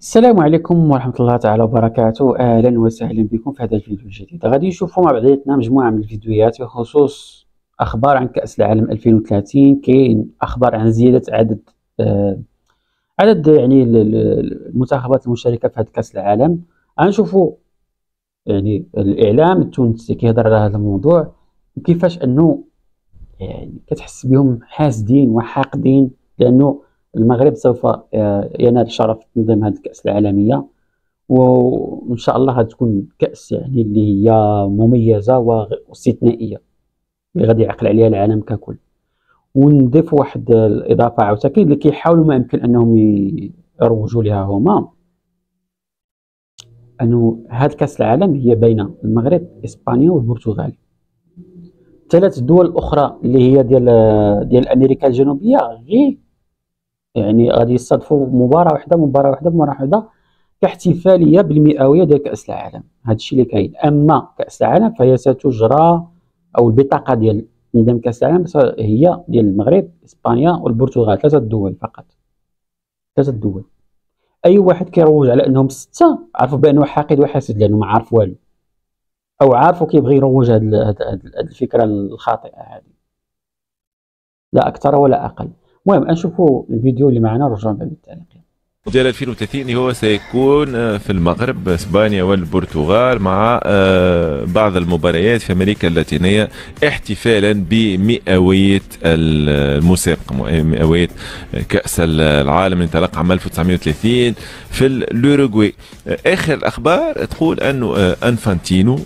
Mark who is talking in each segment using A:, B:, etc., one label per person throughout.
A: السلام عليكم ورحمة الله تعالى وبركاته. أهلا وسهلا بكم في هذا الفيديو الجديد. غادي نشوفوا مع بعضياتنا مجموعة من الفيديوهات بخصوص أخبار عن كأس العالم 2030. كاين أخبار عن زيادة عدد يعني المنتخبات المشاركة في هذا كأس العالم. غنشوفوا يعني الإعلام التونسي كيهضر على هذا الموضوع وكيفاش أنه يعني كتحس بهم حاسدين وحاقدين لأنه المغرب سوف ينال شرف تنظيم هذه الكأس العالمية، وإن شاء الله غتكون كأس يعني اللي هي مميزة واستثنائية اللي غادي يعقل عليها العالم ككل. ونضيف واحد الإضافة عاوتاني اللي كيحاولوا ما يمكن أنهم يروجوا لها هما أنه هذا كأس العالم هي بين المغرب إسبانيا والبرتغال، ثلاث دول أخرى اللي هي ديال أمريكا الجنوبية غير يعني غادي يصادفوا مباراة واحدة كاحتفالية بالمئوية ديال كأس العالم. هذا الشيء اللي كاين. أما كأس العالم فهي ستجرى أو البطاقة ديال تنظيم كأس العالم هي ديال المغرب إسبانيا والبرتغال، ثلاثة دول فقط، ثلاثة دول. أي واحد كيروج على أنهم ستة عرفوا بأنه حاقد وحاسد لأنه ما عارف والو، أو عارفوا كيبغي يروج هذه الفكرة الخاطئة هذه، لا أكثر ولا أقل. المهم نشوفوا الفيديو اللي معنا ونرجعوا بعد التعليق.
B: مونديال 2030 هو سيكون في المغرب، اسبانيا والبرتغال، مع بعض المباريات في امريكا اللاتينيه احتفالا بمئويه المسابقه، مئويه كاس العالم اللي انطلق عام 1930 في الاوروغواي. اخر الاخبار تقول انه انفانتينو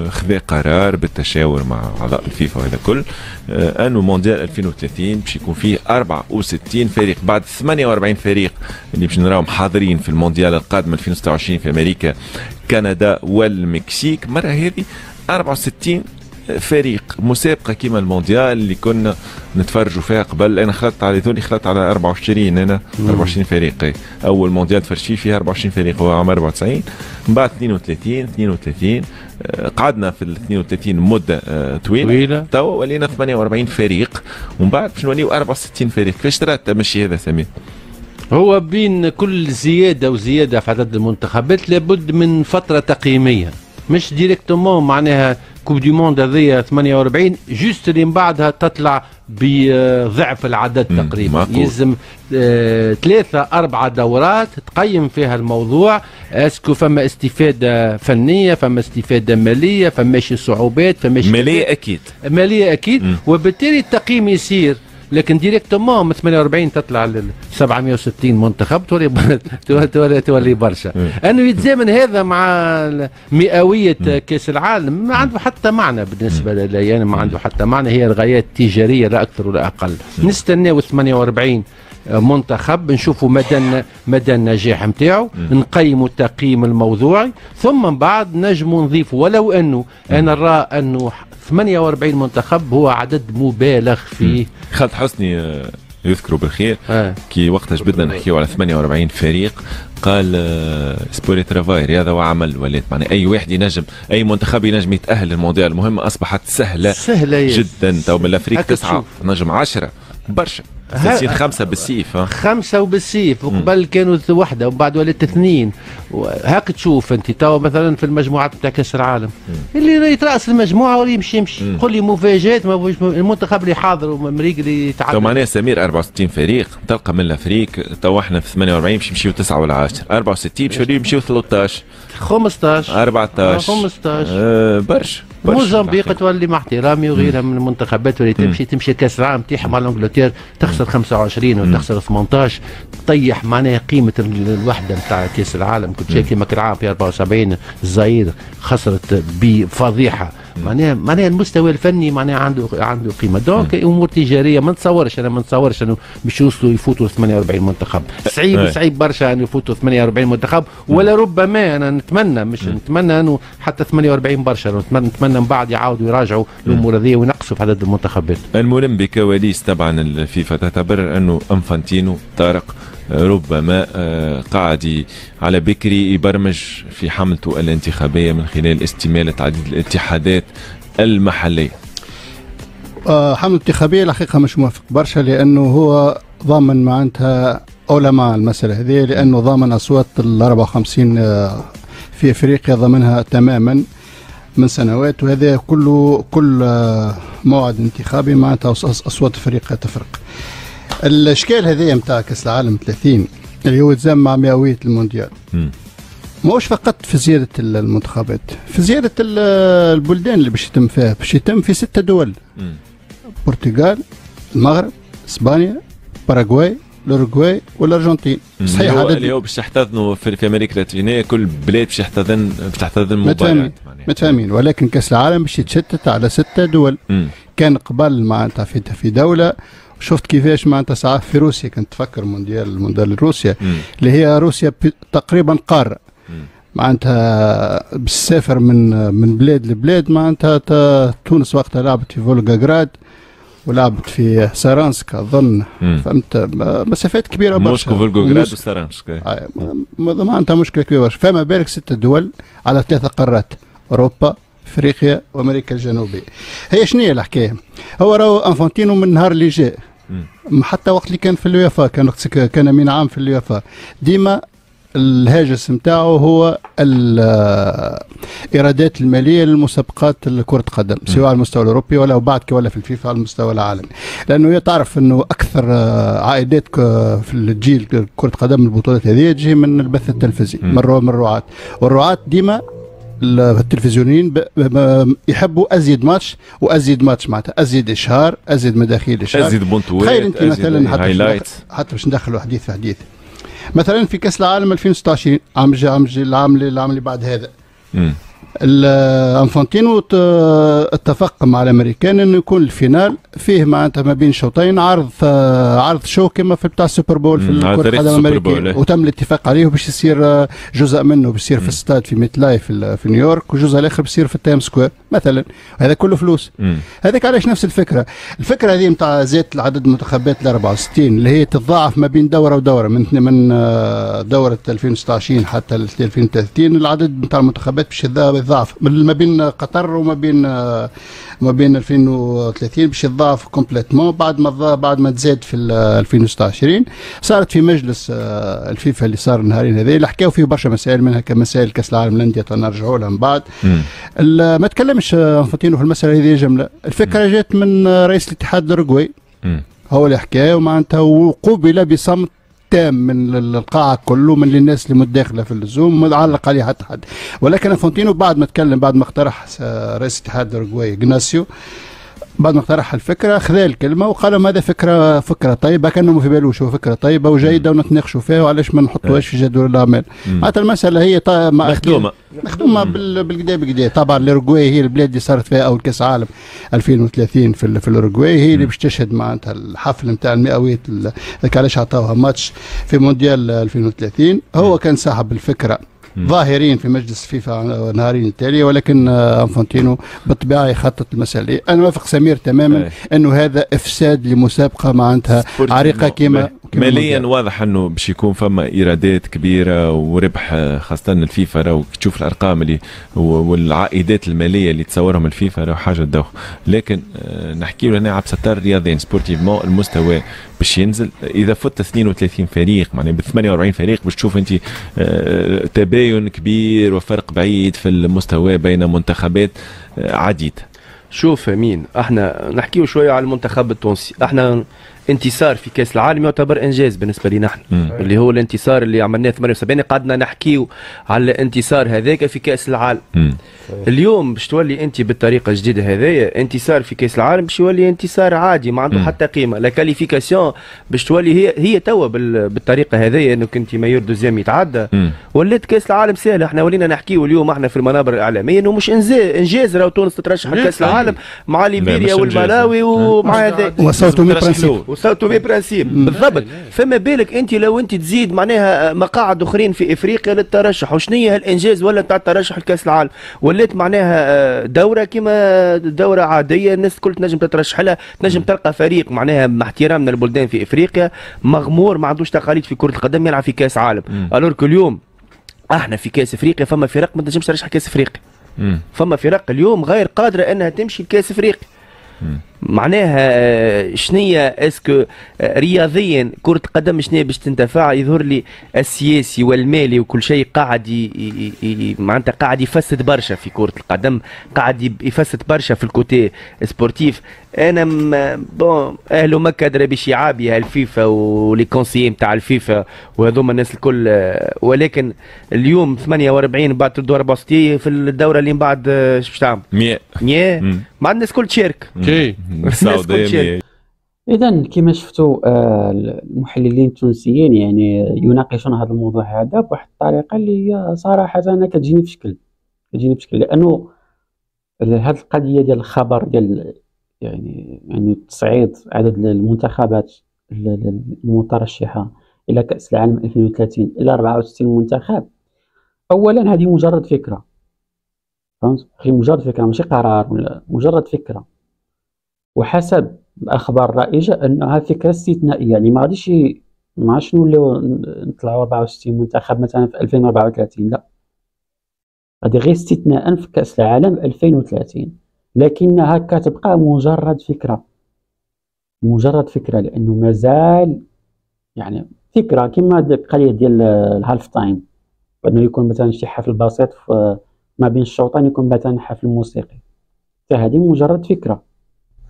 B: خذ قرار بالتشاور مع اعضاء الفيفا وهذا كل انه مونديال 2030 باش يكون فيه 64 فريق بعد 48 فريق اللي باش نراهم حاضرين في المونديال القادم 2026 في امريكا، كندا والمكسيك. مرة هذه 64 فريق، مسابقة كيما المونديال اللي كنا نتفرجوا فيها قبل. انا خلطت على 24، انا 24 فريق. اول مونديال تفرجت فيه 24 فريق هو عام 94، من بعد 32 قعدنا في ال 32 مدة طويلة. تو ولينا 48 فريق، ومن بعد باش نوليو 64 فريق. كيفاش ترى تمشي هذا سمير؟
C: هو بين كل زيادة وزيادة في عدد المنتخبات لابد من فترة تقييمية، مش ديريكتومون معناها كوب دي موند هذيا 48 جوست اللي من بعدها تطلع بضعف العدد تقريبا. يلزم 3-4 دورات تقيم فيها الموضوع. اسكو فما استفادة فنية، فما استفادة مالية، فماشي صعوبات، فماشي مالية أكيد. وبالتالي التقييم يصير، لكن ديريكتومون من 48 تطلع ل 760 منتخب تولي برشا. انه يتزامن هذا مع مئويه كاس العالم ما عنده حتى معنى بالنسبه لي، يعني ما عنده حتى معنى. هي الغايات التجاريه لا اكثر ولا اقل. نستناو 48 منتخب نشوفوا مدى النجاح نتاعو، نقيموا التقييم الموضوعي، ثم من بعد نجموا نضيفوا. ولو انه انا نرى انه 48 منتخب هو عدد مبالغ فيه.
B: خالد حسني يذكروا بالخير كي وقتاش بدنا نحكيو على 48 فريق قال سبوري ترافاي، رياضه وعمل. ولات معناها اي واحد ينجم، اي منتخب ينجم يتاهل للمونديال. المهمه اصبحت سهله جدا. تو من الافريق 9 نجم 10 برشا، 5 بالسيف.
C: 5 وبالسيف، وقبل كانوا واحدة وبعد ولات 2. هاك تشوف انت تو مثلا في المجموعات بتاع كاس العالم اللي يتراس المجموعة واللي يمشي. قول لي مفاجآت، المنتخب اللي حاضر ومريق اللي يتعادل.
B: تو معناها سمير 64 فريق تلقى من الافريق. تو احنا في 48 باش يمشيو 9 ولا 10، 64 باش يمشيو 13
C: 15
B: 14
C: 15
B: برشا.
C: موزمبيق تولي مع احترامي وغيرها من المنتخبات اللي تمشي كاس العالم تيح مع انجلترا تخسر 25 وتخسر 18، تطيح معناها قيمه الوحده نتاع كاس العالم. كنت شايف كيما كان العام في 74 الجزائر خسرت بفضيحه. معناها المستوى الفني معناها عنده قيمه. دونك امور تجاريه ما نتصورش انه باش يوصلوا يفوتوا 48 منتخب. صعيب برشا انه يفوتوا 48 منتخب، ولا ربما انا نتمنى انه حتى 48 برشا. نتمنى من بعد يعاودوا يراجعوا الامور هذه وينقصوا في عدد المنتخبات.
B: الملم بكواليس طبعا الفيفا تعتبر انه انفانتينو طارق ربما قاعد على بكري يبرمج في حملته الانتخابية من خلال استمالة عديد الاتحادات المحلية.
D: حملة انتخابية الحقيقة مش موافق برشا، لأنه هو ضامن معناتها علماء المسألة هذه، لأنه ضامن أصوات ال 54 في أفريقيا ضمنها تماما من سنوات، وهذا كل موعد انتخابي معناتها أصوات أفريقيا تفرق. الإشكال هذا متاع كأس العالم 30 اللي هو يتزام مع مئوية المونديال، ماهوش فقط في زيادة المنتخبات، في زيادة البلدان اللي باش يتم فيها، باش يتم في 6 دول: البرتغال، المغرب، اسبانيا، باراغواي، الاوروغواي والارجنتين.
B: صحيح اللي هو باش يحتضنوا في امريكا اللاتينيه، كل بلاد باش تحتضن مباريات
D: متفاهمين، ولكن كاس العالم باش يتشتت على 6 دول. كان قبل معناتها في دوله، شفت كيفاش معناتها ساعات في روسيا كنت تفكر مونديال روسيا اللي هي روسيا تقريبا قاره، معناتها بتسافر من بلاد لبلاد. معناتها تونس وقتها لعبت في فولغاغراد ولعبت في سارانسك اظن، فهمت، مسافات كبيره برشا.
B: موسكو فولغوغراد وسارانسك
D: معناتها مشكله كبيره برشا. فما بالك 6 دول على 3 قارات: اوروبا، افريقيا وامريكا الجنوبيه. هي شنو هي الحكايه؟ هو راهو انفانتينو من النهار اللي جاء، حتى وقت اللي كان في اليوفا، كان امين عام في اليوفا، ديما الهاجس نتاعو هو الايرادات الماليه للمسابقات كره القدم، سواء على المستوى الاوروبي ولا وبعد ولا في الفيفا على المستوى العالمي، لانه تعرف انه اكثر عائدات في الجيل كره القدم البطولات هذه تجي من البث التلفزيوني، من الرعاة، والرعاة ديما التلفزيونيين يحبوا ازيد ماتش وازيد ماتش، معناتها ازيد اشهار، ازيد مداخيل اشهار،
B: ازيد بونتوات،
D: تخيل انت مثلا حتى باش ندخلوا حديث في حديث، مثلا في كاس العالم 2026 العام اللي بعد هذا، انفانتينو اتفق مع الامريكان انه يكون الفينال فيه معناتها ما بين شوطين عرض شو كما في بتاع السوبر بول في كرة القدم الامريكيه، وتم الاتفاق عليه باش يصير جزء منه بيصير في الستاد في ميت لايف في نيويورك، والجزء الاخر بيصير في التايم سكوير مثلا. هذا كله فلوس. هذاك علاش نفس الفكره هذه نتاع زيادة العدد المنتخبات ل 64 اللي هي تتضاعف ما بين دوره ودوره، من دوره 2026 حتى 2030 العدد نتاع المنتخبات باش يتضاعف ما بين قطر وما بين 2030 باش يتضاعف كومبليتمون بعد ما تزاد في 2026. صارت في مجلس الفيفا اللي صار النهارين هذه اللي حكاو فيه برشا مسائل، منها كمسائل كاس العالم للانديه نرجعوا لها من بعد. ما تكلمش انفانتينو في المساله هذه جمله، الفكره جات من رئيس الاتحاد الاوروغواي، هو اللي حكى، ومعناتها وقوبل بصمت تام من القاعه كله، من الناس اللي متداخله في اللزوم، ما علق عليه حتى حد. ولكن انفانتينو بعد ما تكلم، بعد ما اقترح رئيس الاتحاد الاوروغواي إغناسيو، بعد ما اقترح الفكره خذا الكلمه وقال لهم هذا فكره طيبه، كانه ما في بالوش، هو فكره طيبه وجيده ونتناقشوا فيها، وعلاش ما نحطوهاش في جدول الاعمال. معناتها المساله هي مخدومه بالكدا. طبعا الاوروغواي هي البلاد اللي صارت فيها اول كاس عالم 2030 في الاوروغواي، هي اللي باش تشهد معناتها الحفل نتاع المئويه، علاش عطاوها ماتش في مونديال 2030. هو كان صاحب الفكره ظاهرين في مجلس فيفا نهارين التالي، ولكن انفانتينو بالطبيعه يخطط المسألة. انا وافق سمير تماما انه هذا افساد لمسابقه معناتها عريقه كما
B: ماليا واضح انه باش يكون فما ايرادات كبيره وربح، خاصه الفيفا راهو تشوف الارقام اللي والعائدات الماليه اللي تصورهم الفيفا راهو حاجه دوخ. لكن نحكي له هنا على ستار رياضيين سبورتيفمون المستوى باش ينزل. اذا فت 32 فريق معناها ب 48 فريق باش تشوف انت تباين كبير وفرق بعيد في المستوى بين منتخبات عديده.
E: شوف امين، احنا نحكيو شويه على المنتخب التونسي. احنا انتصار في كاس العالم يعتبر انجاز بالنسبه لنا احنا، اللي هو الانتصار اللي عملناه 78. قعدنا نحكيو على الانتصار هذاك في كاس العالم. اليوم باش تولي انت بالطريقه الجديده هذايا انتصار في كاس العالم باش يولي انتصار عادي ما عنده حتى قيمه. لا كاليفيكاسيون باش تولي هي توا بالطريقه هذايا، انك انت مايور دوزيام يتعدى، ولات كاس العالم سهل. احنا ولينا نحكيو اليوم احنا في المنابر الاعلاميه انه مش انجاز راهو تونس تترشح لكاس العالم مع ليبيريا والملاوي ومع هذا وصوتوا بي برانسيب بالضبط. فما بالك انت لو انت تزيد معناها مقاعد اخرين في افريقيا للترشح، وشنو هي الانجاز ولا تاع الترشح لكاس العالم؟ ولات معناها دوره كما دوره عاديه الناس الكل تنجم تترشح لها، تنجم تلقى فريق معناها مع احترامنا البلدان في افريقيا مغمور ما عندوش تقاليد في كره القدم يلعب في كاس عالم. الورك اليوم احنا في كاس افريقيا فما فرق ما تنجمش ترشح كاس افريقيا، فما فرق اليوم غير قادره انها تمشي لكاس افريقيا. معناها شنية اسكو رياضيا كرة القدم شنية باش تنتفع؟ يظهر لي السياسي والمالي وكل شيء قاعد معناتها قاعد يفسد برشا في كرة القدم، قاعد يفسد برشا في الكوتي سبورتيف. انا بون اهل مكة درا بشعابها الفيفا ولي كونسيي نتاع الفيفا وهذوما الناس الكل، ولكن اليوم 48 بعد تردوا 64 في الدورة اللي من بعد ايش باش تعمل؟ 100 مع الناس الكل تشارك.
B: السعودية.
A: إذا كما شفتوا المحللين التونسيين يعني يناقشون هذا الموضوع هذا بواحد الطريقة اللي هي صراحة أنا كتجيني بشكل لأنه هذه القضية ديال الخبر ديال يعني تصعيد عدد المنتخبات المترشحة إلى كأس العالم 2030 إلى 64 منتخب. أولا هذه مجرد فكرة، فهمت؟ مجرد فكرة ماشي قرار، ولا مجرد فكرة، وحسب الأخبار الرائجة أنها فكرة استثنائية. يعني ما غاديش ما نوليو نطلعوا 64 منتخب مثلا في 2034، لا، هذه غير استثناء في كأس العالم 2030، لكنها كتبقى مجرد فكرة لأنه مازال يعني فكرة كما القضية ديال الهالف تايم، أنه يكون مثلا شي حفل بسيط ما بين الشوطين، يكون مثلا حفل موسيقي، فهذه مجرد فكرة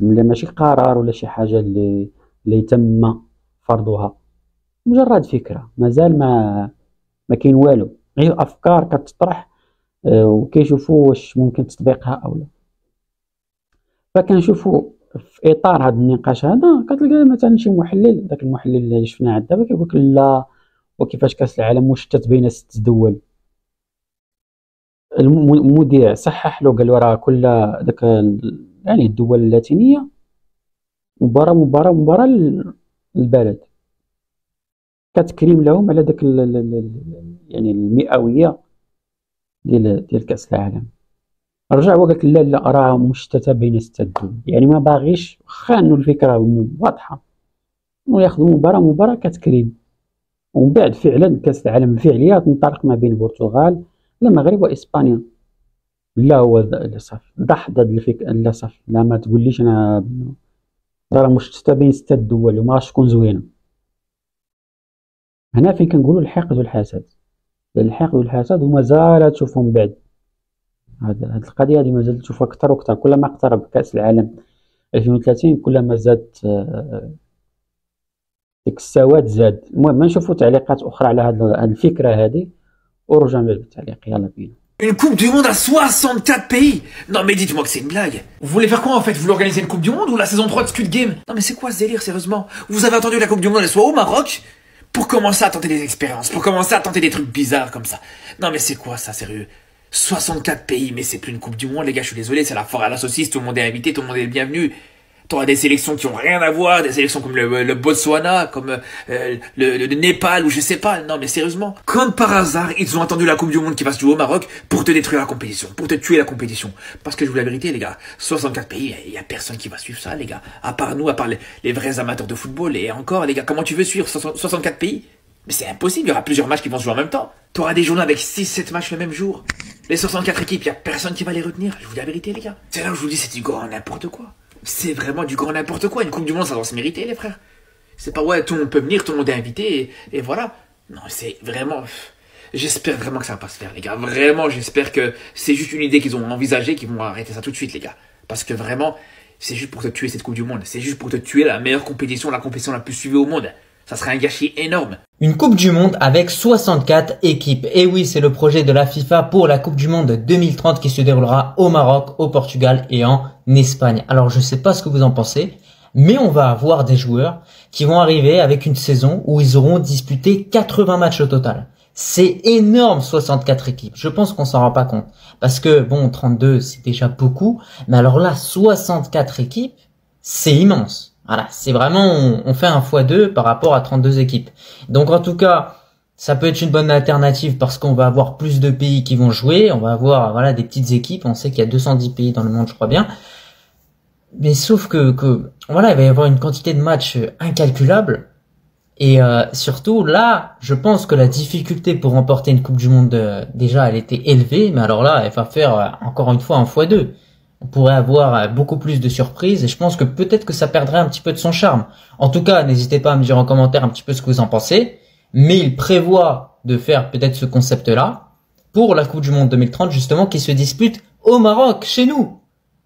A: ماشي قرار ولا شي حاجة اللي تم فرضها، مجرد فكرة مازال ما كاين والو، غير أفكار كتطرح وكيشوفوا واش ممكن تطبيقها أو لا. فكنشوفوا في إطار هذا النقاش هذا كتلقى مثلا شي محلل، داك المحلل اللي شفناه عاد دابا كيقولك لا، وكيفاش كأس العالم مشتت بين 6 دول. المذيع صحح له قال له راه كل داك يعني الدول اللاتينية مباراة البلد كتكريم لهم على داك يعني المئوية ديال كأس العالم. رجع وقالك لا راه مشتتة بين 6 دول، يعني ما باغيش واخا انه الفكرة واضحة وياخذوا مباراة كتكريم، ومن بعد فعلا كأس العالم الفعلية تنطلق ما بين البرتغال المغرب وإسبانيا. لا هو صافي ضحض هاد الفكرة، لا صافي لا ما تقوليش انا راه مشتتة بين 6 دول وما غاش تكون زوينة. هنا فين كنقولوا الحقد والحسد ومازال تشوفهم بعد هاد القضية هذه مازال تشوفها أكثر وأكثر، كلما اقترب كأس العالم 2030 كلما زادت ديك السواد زاد. المهم نشوفوا تعليقات أخرى على هاد الفكرة هذه ورجع بالتعليق. يلا بينا.
F: Une coupe du monde à 64 pays. Non mais dites-moi que c'est une blague. Vous voulez faire quoi en fait? Vous voulez organiser une coupe du monde ou la saison 3 de Squid Game? Non mais c'est quoi ce délire sérieusement? Vous avez attendu que la coupe du monde elle soit au Maroc pour commencer à tenter des expériences, pour commencer à tenter des trucs bizarres comme ça. Non mais c'est quoi ça sérieux? 64 pays, mais c'est plus une coupe du monde les gars, je suis désolé, c'est la foire à la saucisse, tout le monde est invité, tout le monde est le bienvenu. T'auras des sélections qui ont rien à voir, des sélections comme le Botswana, comme le Népal ou je sais pas. Non mais sérieusement, comme par hasard, ils ont attendu la Coupe du Monde qui va se jouer au Maroc pour te détruire la compétition, pour te tuer la compétition. Parce que je vous la vérité les gars, 64 pays, il y a personne qui va suivre ça les gars, à part nous, à part les vrais amateurs de football. Et encore les gars, comment tu veux suivre 64 pays? Mais c'est impossible, il y aura plusieurs matchs qui vont se jouer en même temps. T'auras des journées avec 6-7 matchs le même jour. Les 64 équipes, il y a personne qui va les retenir, je vous dis la vérité les gars. C'est là où je vous dis, c'est du grand n'importe quoi. C'est vraiment du grand n'importe quoi. Une Coupe du Monde, ça doit se mériter, les frères. C'est pas, ouais, tout le monde peut venir, tout le monde est invité, et voilà. Non, c'est vraiment... J'espère vraiment que ça va pas se faire, les gars. Vraiment, j'espère que c'est juste une idée qu'ils ont envisagée, qu'ils vont arrêter ça tout de suite, les gars. Parce que vraiment, c'est juste pour te tuer cette Coupe du Monde. C'est juste pour te tuer la meilleure compétition, la compétition la plus suivie au monde. Ça serait un gâchis énorme.
G: Une Coupe du Monde avec 64 équipes. Et oui, c'est le projet de la FIFA pour la Coupe du Monde 2030 qui se déroulera au Maroc, au Portugal et en Espagne. Alors, je sais pas ce que vous en pensez, mais on va avoir des joueurs qui vont arriver avec une saison où ils auront disputé 80 matchs au total. C'est énorme, 64 équipes. Je pense qu'on s'en rend pas compte. Parce que, bon, 32, c'est déjà beaucoup. Mais alors là, 64 équipes, c'est immense. Voilà, c'est vraiment, on fait un x2 par rapport à 32 équipes. Donc en tout cas, ça peut être une bonne alternative parce qu'on va avoir plus de pays qui vont jouer. On va avoir, voilà, des petites équipes. On sait qu'il y a 210 pays dans le monde, je crois bien. Mais sauf que voilà, il va y avoir une quantité de matchs incalculable. Et surtout, là, je pense que la difficulté pour remporter une Coupe du Monde, déjà, elle était élevée. Mais alors là, elle va faire encore une fois un x2. on pourrait avoir beaucoup plus de surprises et je pense que peut-être que ça perdrait un petit peu de son charme. En tout cas, n'hésitez pas à me dire en commentaire un petit peu ce que vous en pensez, mais il prévoit de faire peut-être ce concept-là pour la Coupe du Monde 2030 justement qui se dispute au Maroc, chez nous.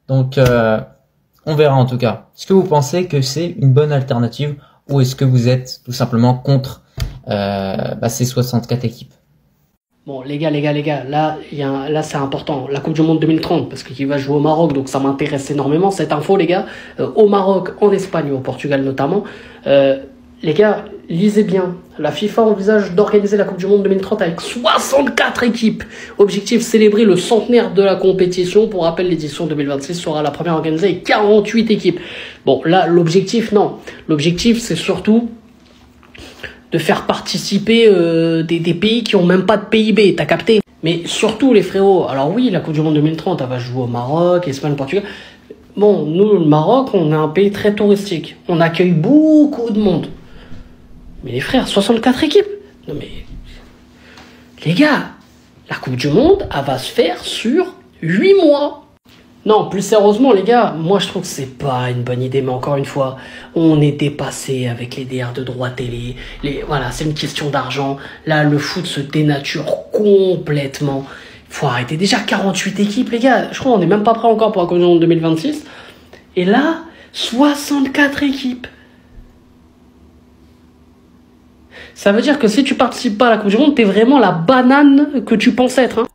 G: Donc on verra en tout cas. Est-ce que vous pensez que c'est une bonne alternative ou est-ce que vous êtes tout simplement contre ces 64 équipes?
H: Bon, les gars, là, c'est important. La Coupe du Monde 2030, parce qu'il va jouer au Maroc, donc ça m'intéresse énormément, cette info, les gars. Au Maroc, en Espagne, au Portugal notamment. Les gars, lisez bien. La FIFA envisage d'organiser la Coupe du Monde 2030 avec 64 équipes. Objectif, célébrer le centenaire de la compétition. Pour rappel, l'édition 2026 sera la première organisée avec 48 équipes. Bon, là, l'objectif, non. L'objectif, c'est surtout de faire participer des pays qui ont même pas de PIB, t'as capté? Mais surtout les frérots, alors oui, la Coupe du Monde 2030, elle va jouer au Maroc, Espagne, Portugal. Bon, nous, le Maroc, on est un pays très touristique. On accueille beaucoup de monde. Mais les frères, 64 équipes. Non mais, les gars, la Coupe du Monde, elle va se faire sur 8 mois. Non, plus sérieusement, les gars, moi je trouve que c'est pas une bonne idée, mais encore une fois, on est dépassé avec les DR de droit télé. Voilà, c'est une question d'argent. Là, le foot se dénature complètement. Faut arrêter. Déjà 48 équipes, les gars. Je crois qu'on n'est même pas prêt encore pour la Coupe du Monde 2026. Et là, 64 équipes. Ça veut dire que si tu participes pas à la Coupe du Monde, t'es vraiment la banane que tu penses être.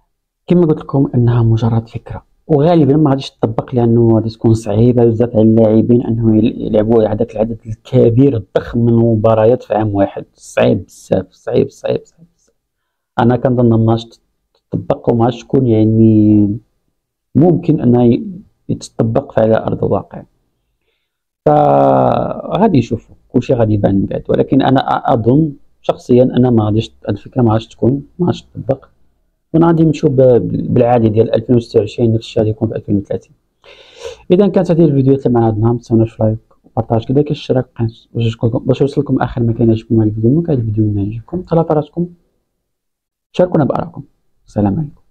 A: كما قلت لكم انها مجرد فكره وغالبا ما غاديش تطبق لانه غادي تكون صعيبه بزاف على اللاعبين انهم يلعبوا هذاك العدد الكبير الضخم من المباريات في عام واحد. صعيب بزاف صعيب. انا كنظن ما تطبق وما تكون يعني ممكن انها يتطبق على ارض الواقع. فغادي نشوفوا كلشي غادي يبان من بعد، ولكن انا اظن شخصيا انا ما غاديش الفكره ما غاديش تطبق، وغادي نمشيو بالعادي ديال 2026 نفس الشيء غادي يكون في 2030. اذا كانت هذه الفيديوهات اللي معنا هذا النهار، ما تنساوناش لايك وبارطاج كذلك الاشتراك في القناه باش يوصلكم اخر ما كان يعجبكم هذا الفيديو. ممكن هذا الفيديو يعجبكم تهلاو في راسكم، شاركونا بارائكم. السلام عليكم.